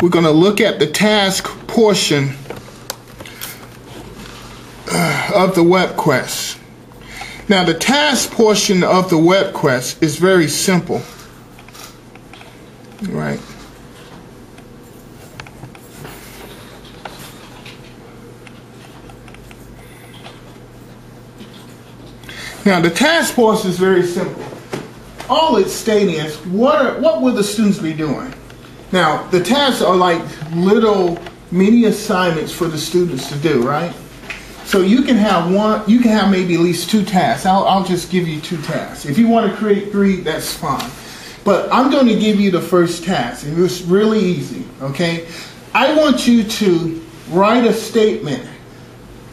we're going to look at the task portion of the web quest. Now, the task portion of the web quest is very simple, right? Now, the task portion is very simple. All it's stating is what will the students be doing? Now, the tasks are like little mini assignments for the students to do, right? So you can have maybe at least 2 tasks. I'll just give you 2 tasks. If you want to create 3, that's fine. But I'm going to give you the first task, and it's really easy, okay? I want you to write a statement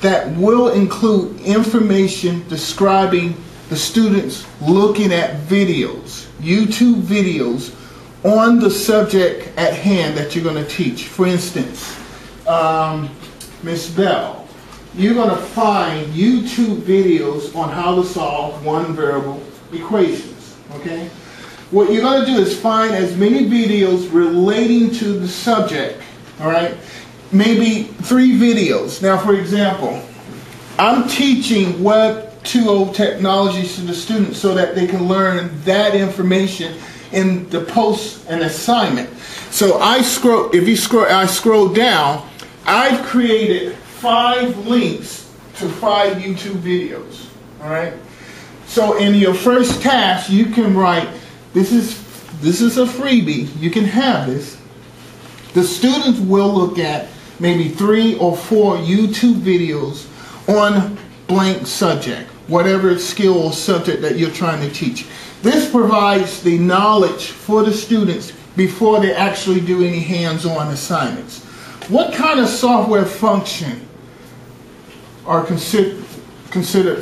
that will include information describing the students looking at videos, YouTube videos, on the subject at hand that you're going to teach. For instance, Miss Bell, you're going to find YouTube videos on how to solve one variable equations, okay? What you're going to do is find as many videos relating to the subject, all right? Maybe 3 videos. Now, for example, I'm teaching Web 2.0 technologies to the students so that they can learn that information in the post and assignment. So I scroll down, I've created 5 links to 5 YouTube videos. All right. So in your first task, you can write, this is a freebie. You can have this. The students will look at maybe 3 or 4 YouTube videos on blank subject, whatever skill or subject that you're trying to teach. This provides the knowledge for the students before they actually do any hands-on assignments. What kind of software function are considered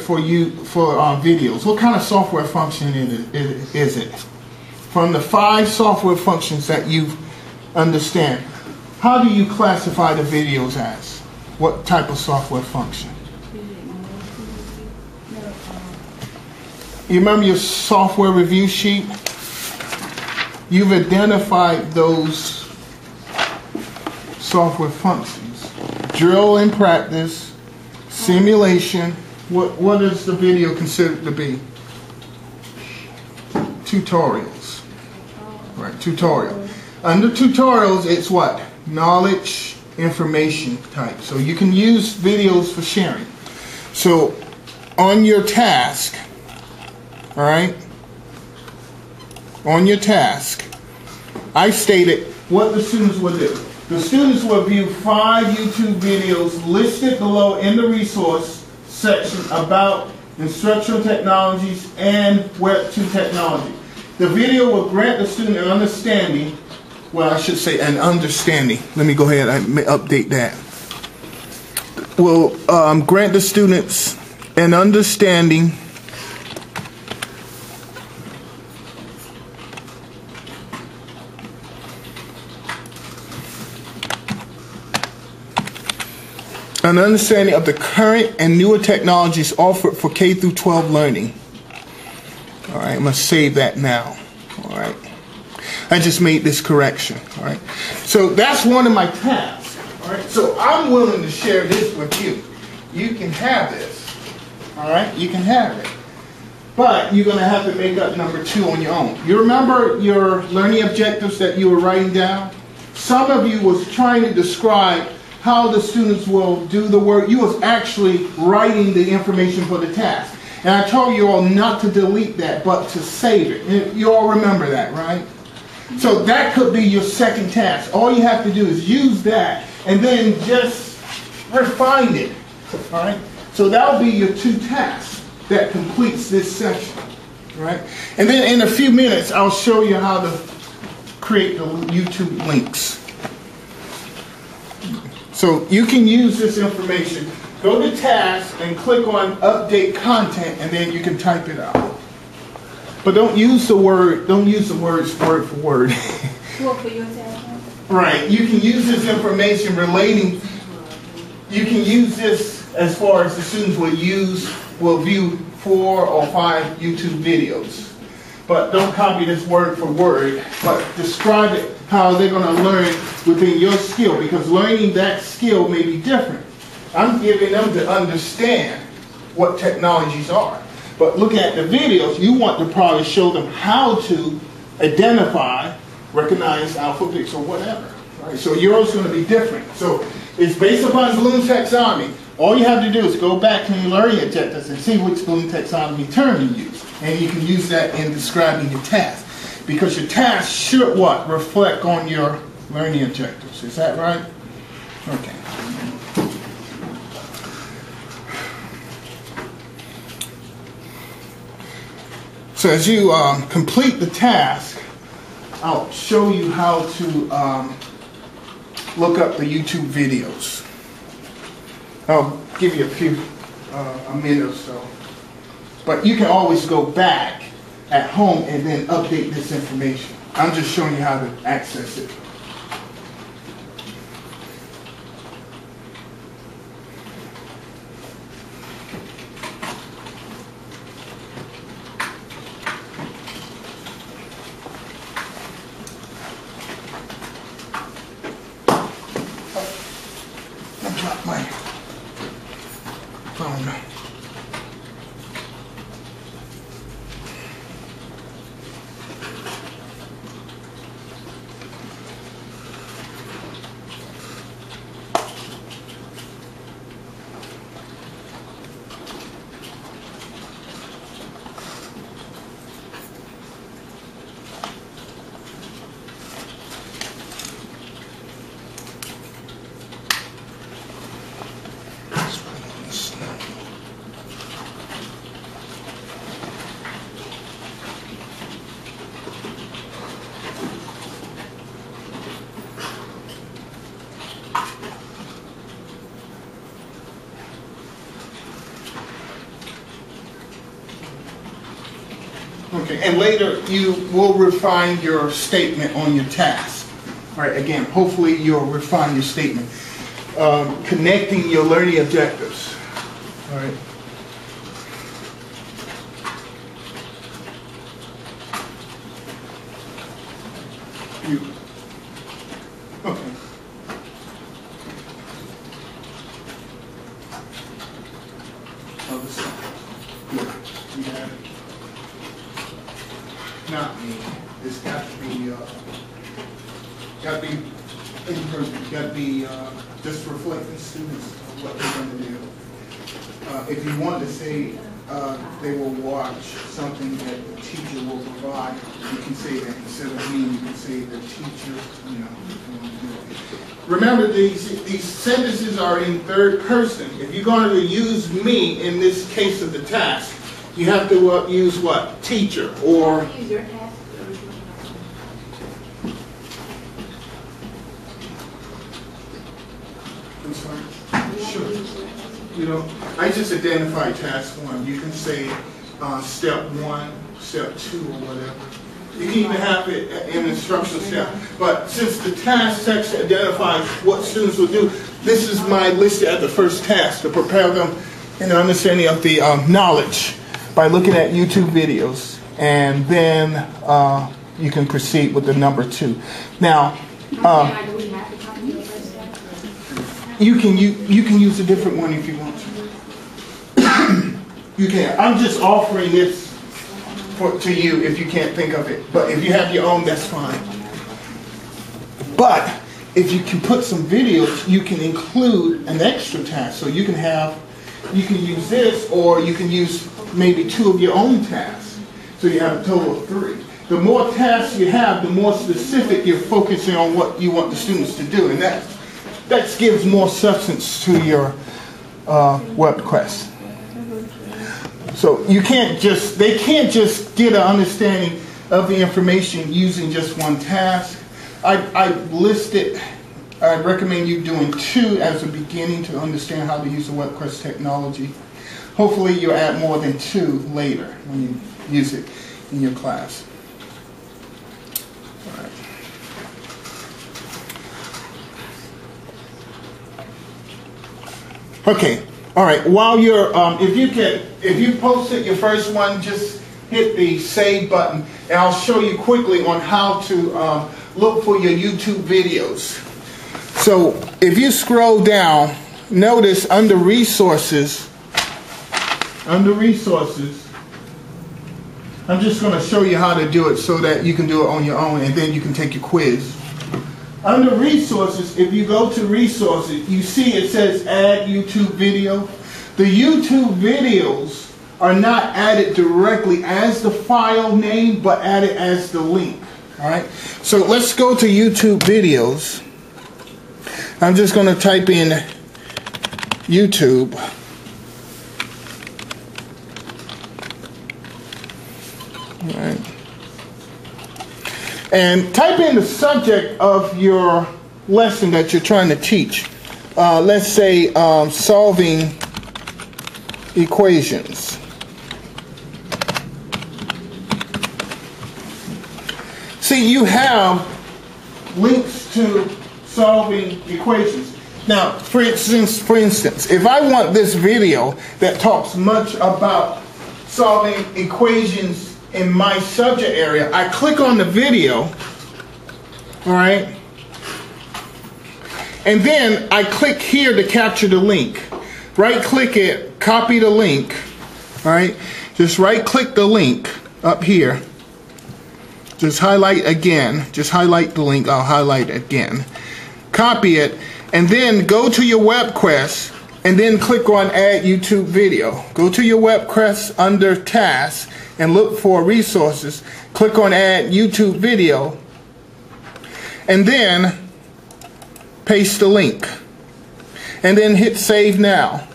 for videos? What kind of software function is it? From the 5 software functions that you understand, how do you classify the videos as? What type of software function? You remember your software review sheet? You've identified those software functions. Drill and practice, simulation. What is the video considered to be? Tutorials. Right, tutorial. Under tutorials, it's what? Knowledge, information type. So you can use videos for sharing. So on your task, all right, on your task, I stated what the students will do. The students will view 5 YouTube videos listed below in the resource section about instructional technologies and Web 2 technology. The video will grant the student an understanding, well, I should say an understanding. Let me go ahead and update that. Will grant the students an understanding of the current and newer technologies offered for K through 12 learning. All right, I'm going to save that now. All right. I just made this correction. All right. So that's one of my tasks. All right. So I'm willing to share this with you. You can have this. All right. You can have it. But you're going to have to make up number 2 on your own. You remember your learning objectives that you were writing down? Some of you was trying to describe how the students will do the work. You was actually writing the information for the task. And I told you all not to delete that, but to save it. And you all remember that, right? So that could be your second task. All you have to do is use that and then just refine it. All right? So that'll be your 2 tasks that completes this section. All right? And then in a few minutes, I'll show you how to create the YouTube links. So you can use this information. Go to task and click on update content, and then you can type it out. But don't use the words word for word. What for your task? Right. You can use this information relating. You can use this as far as the students will view 4 or 5 YouTube videos. but don't copy this word for word, but describe it how they're going to learn within your skill, because learning that skill may be different. I'm giving them to understand what technologies are. But look at the videos, you want to probably show them how to identify, recognize alphabets or whatever. Right? So yours is going to be different. So it's based upon Bloom's taxonomy. All you have to do is go back to your learning objectives and see which Bloom taxonomy term you use. And you can use that in describing your task. Because your task should what? Reflect on your learning objectives. Is that right? Okay. So as you complete the task, I'll show you how to look up the YouTube videos. I'll give you a minute or so. But you can always go back at home and then update this information. I'm just showing you how to access it. I dropped my phone. Okay, and later you will refine your statement on your task. All right, again, hopefully you'll refine your statement. Connecting your learning objectives. All right. Okay. Other side. Yeah, you have it. Not me. It's got to be in person. Got to be just reflecting students of what they're going to do. If you want to say they will watch something that the teacher will provide, you can say that instead of me. You can say the teacher. You know. If you want to do it. Remember, these sentences are in third person. If you're going to use me in this case of the task, you have to use what? Teacher or... Use your task. I'm sorry? Sure. You know, I just identify task 1. You can say step 1, step 2, or whatever. You can even have it in instructional step. But since the task section identifies what students will do, this is my list at the first task to prepare them in the understanding of the knowledge by looking at YouTube videos, and then you can proceed with the number 2. Now, you can use a different one if you want to. You can. I'm just offering this to you if you can't think of it. But if you have your own, that's fine. But if you can put some videos, you can include an extra task. So you can use this, or you can use maybe 2 of your own tasks. So you have a total of 3. The more tasks you have, the more specific you're focusing on what you want the students to do. And that gives more substance to your web quest. So they can't just get an understanding of the information using just one task. I recommend you doing 2 as a beginning to understand how to use the WebQuest technology. Hopefully you'll add more than 2 later when you use it in your class. All right. Okay. All right. While you're, if you posted your first one, just hit the save button, and I'll show you quickly on how to look for your YouTube videos. So if you scroll down, notice under resources, I'm just going to show you how to do it so that you can do it on your own, and then you can take your quiz. Under resources, if you go to resources, you see it says add YouTube video. The YouTube videos are not added directly as the file name, but added as the link. Alright, so let's go to YouTube videos. I'm just going to type in YouTube. Alright. And type in the subject of your lesson that you're trying to teach. Let's say solving equations. See, you have links to solving equations. Now, for instance, if I want this video that talks much about solving equations in my subject area, I click on the video, all right, and then I click here to capture the link. Right click it, copy the link, all right, just right click the link up here, just highlight again, just highlight the link, I'll highlight it again, copy it, and then go to your web quest and then click on add YouTube video. Go to your web quest under tasks and look for resources, click on add YouTube video, and then paste the link, and then hit save now,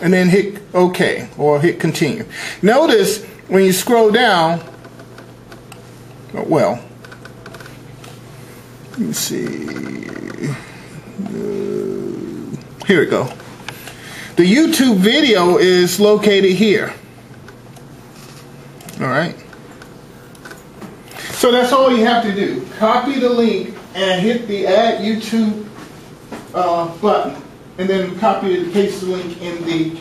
and then hit OK or hit continue. Notice when you scroll down, well, let me see, here we go. The YouTube video is located here. Alright, so that's all you have to do. Copy the link and hit the add YouTube button, and then copy and paste the link in the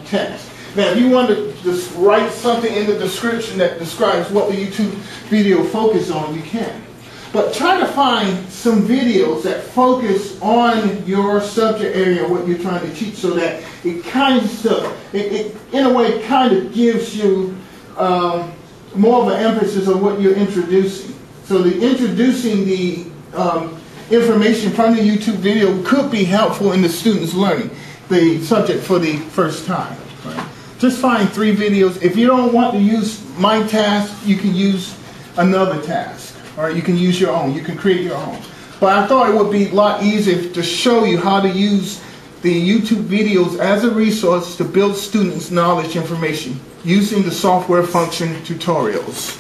text. Now if you want to just write something in the description that describes what the YouTube video focuses on, you can. But try to find some videos that focus on your subject area, what you're trying to teach, so that it kind of, in a way, kind of gives you more of an emphasis on what you're introducing. So introducing the information from the YouTube video could be helpful in the students learning the subject for the first time. Right? Just find 3 videos. If you don't want to use my task, you can use another task. All right, you can use your own. You can create your own. But I thought it would be a lot easier to show you how to use the YouTube videos as a resource to build students' knowledge information using the software function tutorials.